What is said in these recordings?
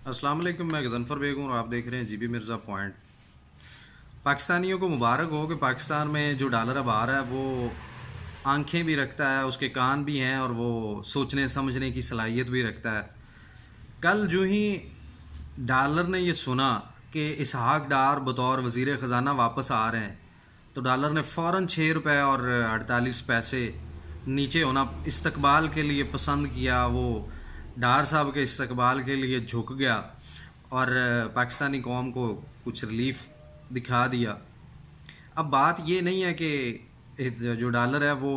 अस्सलाम वालेकुम। मैं गज़नफ़र बेग हूँ और आप देख रहे हैं जीबी मिर्ज़ा पॉइंट। पाकिस्तानियों को मुबारक हो कि पाकिस्तान में जो डॉलर अब आ रहा है वो आंखें भी रखता है, उसके कान भी हैं और वो सोचने समझने की सलाहियत भी रखता है। कल जो ही डॉलर ने ये सुना कि इसहाक डार बतौर वज़ीर ख़जाना वापस आ रहे हैं, तो डॉलर ने फ़ौरन 6 रुपये और 48 पैसे नीचे होना इस्तकबाल के लिए पसंद किया। वो डार साहब के इस्तकबाल के लिए झुक गया और पाकिस्तानी कौम को कुछ रिलीफ दिखा दिया। अब बात ये नहीं है कि जो डॉलर है वो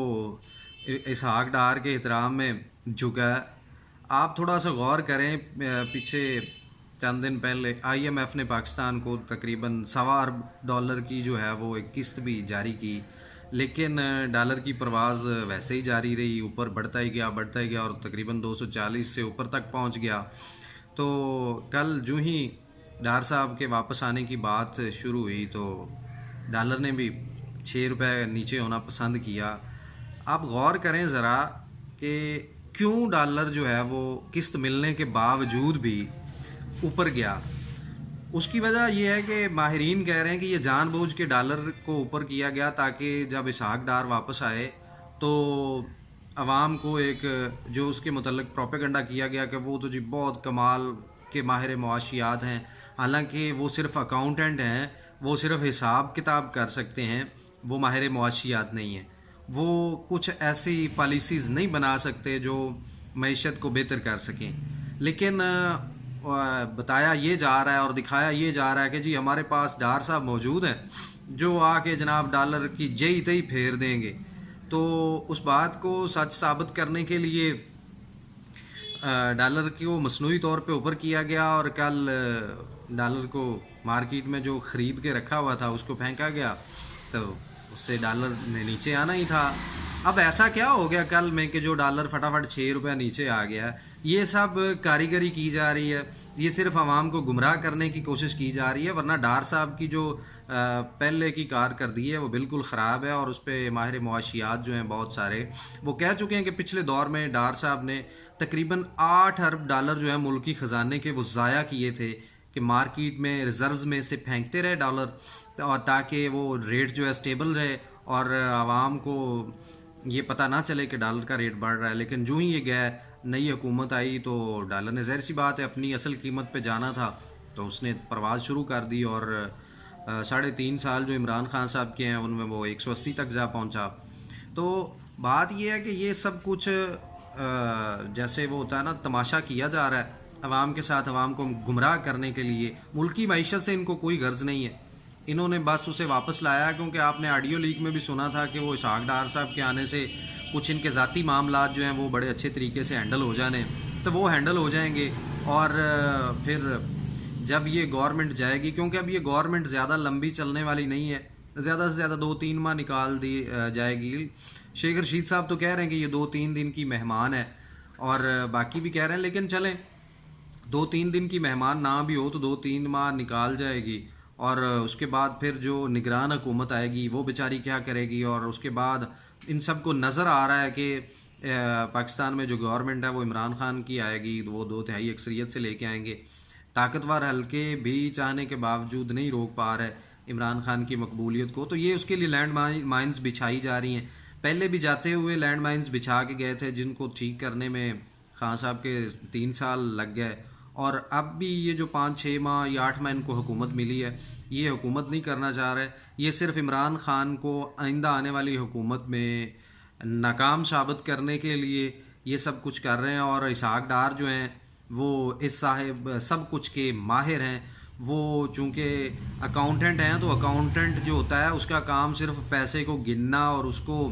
इसहाक डार के एहतराम में झुका है। आप थोड़ा सा गौर करें, पीछे चंद दिन पहले आईएमएफ ने पाकिस्तान को तकरीबन $1.25 अरब की जो है वो एक किस्त भी जारी की, लेकिन डॉलर की परवाज़ वैसे ही जारी रही, ऊपर बढ़ता ही गया और तकरीबन 240 से ऊपर तक पहुंच गया। तो कल जो ही डार साहब के वापस आने की बात शुरू हुई तो डॉलर ने भी 6 रुपये नीचे होना पसंद किया। आप गौर करें ज़रा कि क्यों डॉलर जो है वो किस्त मिलने के बावजूद भी ऊपर गया। उसकी वजह यह है कि माहिरीन कह रहे हैं कि ये जानबूझ के डॉलर को ऊपर किया गया ताकि जब इसहाक डार वापस आए तो आवाम को एक जो उसके मतलब प्रोपेगेंडा किया गया कि वो तो जी बहुत कमाल के माहिर मुआशियात हैं, हालांकि वो सिर्फ अकाउंटेंट हैं, वो सिर्फ हिसाब किताब कर सकते हैं, वो माहिर मुआशियात नहीं हैं, वो कुछ ऐसी पॉलिसीज़ नहीं बना सकते जो मईशत को बेहतर कर सकें। लेकिन बताया ये जा रहा है और दिखाया ये जा रहा है कि जी हमारे पास डार साहब मौजूद हैं जो आके जनाब डॉलर की जई तई फेर देंगे। तो उस बात को सच साबित करने के लिए डॉलर को मसनूई तौर पे ऊपर किया गया और कल डॉलर को मार्केट में जो ख़रीद के रखा हुआ था उसको फेंका गया, तो उससे डॉलर ने नीचे आना ही था। अब ऐसा क्या हो गया कल में कि जो डॉलर फटाफट 6 रुपये नीचे आ गया? ये सब कारीगरी की जा रही है, ये सिर्फ आवाम को गुमराह करने की कोशिश की जा रही है, वरना डार साहब की जो पहले की कारकर्दगी है वो बिल्कुल ख़राब है। और उस पर माहिर मुआशियात जो हैं बहुत सारे वो कह चुके हैं कि पिछले दौर में डार साहब ने तकरीबन $8 अरब जो है मुल्की ख़जाने के वो ज़ाया किए थे कि मार्केट में रिज़र्व्स में से फेंकते रहे डॉलर, और ताकि वो रेट जो है स्टेबल रहे और आवाम को ये पता ना चले कि डॉलर का रेट बढ़ रहा है। लेकिन जो ही ये गया नई हुकूमत आई तो डॉलर ने ज़ाहिर सी बात है अपनी असल कीमत पे जाना था, तो उसने परवाज़ शुरू कर दी और 3.5 साल जो इमरान खान साहब के हैं उनमें वो 180 तक जा पहुंचा। तो बात ये है कि ये सब कुछ जैसे वो होता है ना, तमाशा किया जा रहा है अवाम के साथ, अवाम को गुमराह करने के लिए। मुल्की मईशत से इनको कोई गर्ज नहीं है, इन्होंने बस उसे वापस लाया क्योंकि आपने ऑडियो लीक में भी सुना था कि वो इसहाक डार साहब के आने से कुछ इनके ज़ाती मामलात जो हैं वो बड़े अच्छे तरीके से हैंडल हो जाने, तो वो हैंडल हो जाएंगे। और फिर जब ये गवर्नमेंट जाएगी, क्योंकि अब ये गवर्नमेंट ज़्यादा लंबी चलने वाली नहीं है, ज़्यादा से ज़्यादा 2-3 माह निकाल दी जाएगी। शेख रशीद साहब तो कह रहे हैं कि ये 2-3 दिन की मेहमान है और बाकी भी कह रहे हैं, लेकिन चलें 2-3 दिन की मेहमान ना भी हो तो 2-3 माह निकाल जाएगी और उसके बाद फिर जो निगरान हुकूमत आएगी वो बेचारी क्या करेगी। और उसके बाद इन सब को नज़र आ रहा है कि पाकिस्तान में जो गवर्नमेंट है वो इमरान खान की आएगी, वो 2/3 अक्सरियत से लेके आएंगे। ताकतवर हल्के भी चाहने के बावजूद नहीं रोक पा रहे इमरान खान की मकबूलियत को, तो ये उसके लिए लैंड माइन्स बिछाई जा रही हैं। पहले भी जाते हुए लैंड माइन्स बिछा के गए थे जिनको ठीक करने में खान साहब के 3 साल लग गए, और अब भी ये जो 5-6 माह या 8 माह इनको हुकूमत मिली है ये हुकूमत नहीं करना चाह रहे, ये सिर्फ इमरान खान को आइंदा आने वाली हुकूमत में नाकाम साबित करने के लिए ये सब कुछ कर रहे हैं। और इसहाक डार जो हैं वो इस साहिब सब कुछ के माहिर हैं। वो चूँकि अकाउंटेंट हैं तो अकाउंटेंट जो होता है उसका काम सिर्फ पैसे को गिनना और उसको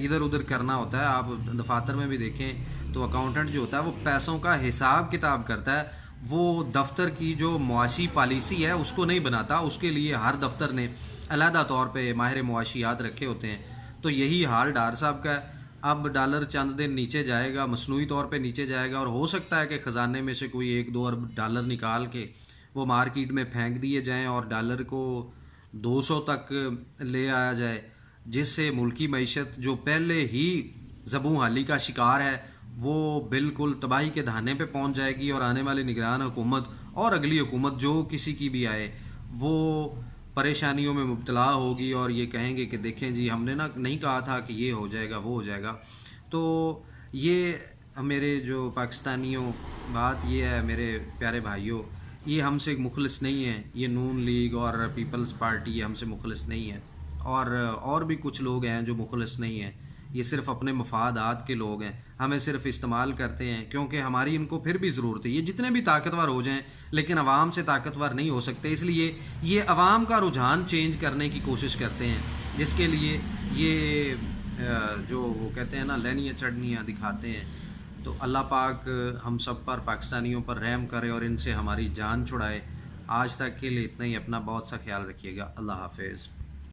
इधर उधर करना होता है। आप दफातर में भी देखें तो अकाउंटेंट जो होता है वो पैसों का हिसाब किताब करता है, वो दफ्तर की जो मुआशी पॉलिसी है उसको नहीं बनाता, उसके लिए हर दफ्तर ने अलहदा तौर पे माहिर मुआशियात रखे होते हैं। तो यही हाल डार साहब का है। अब डॉलर चंद दिन नीचे जाएगा, मसनूई तौर पे नीचे जाएगा, और हो सकता है कि ख़जाने में से कोई 1-2 अरब डॉलर निकाल के वो मार्केट में फेंक दिए जाएं और डॉलर को 200 तक ले आया जाए, जिससे मुल्की मईशत जो पहले ही ज़बू हाली का शिकार है وہ بالکل تباہی کے دہانے پہ پہنچ جائے گی، اور آنے والی نگران حکومت اور اگلی حکومت جو کسی کی بھی آئے وہ پریشانیوں میں مبتلا ہوگی، اور یہ کہیں گے کہ دیکھیں جی ہم نے نہیں کہا تھا کہ یہ ہو جائے گا وہ ہو جائے گا۔ تو یہ میرے جو پاکستانیوں بات یہ ہے میرے پیارے بھائیوں، یہ ہم سے مخلص نہیں ہے، یہ نون لیگ اور پیپلز پارٹی یہ ہم سے مخلص نہیں ہے، اور بھی کچھ لوگ ہیں جو مخلص نہیں ہیں، یہ صرف اپنے مفادات کے لوگ ہیں، ہمیں صرف استعمال کرتے ہیں کیونکہ ہماری ان کو پھر بھی ضرورت ہے۔ یہ جتنے بھی طاقتور ہو جائیں لیکن عوام سے طاقتور نہیں ہو سکتے، اس لیے یہ عوام کا رجحان چینج کرنے کی کوشش کرتے ہیں، جس کے لیے یہ جو وہ کہتے ہیں نا لینیاں چڑھنیاں دکھاتے ہیں۔ تو اللہ پاک ہم سب پر، پاکستانیوں پر رحم کرے اور ان سے ہماری جان چھڑائے۔ آج تک کے لیے اتنا ہی، اپنا بہت سا خیال رکھیے گا، اللہ حافظ۔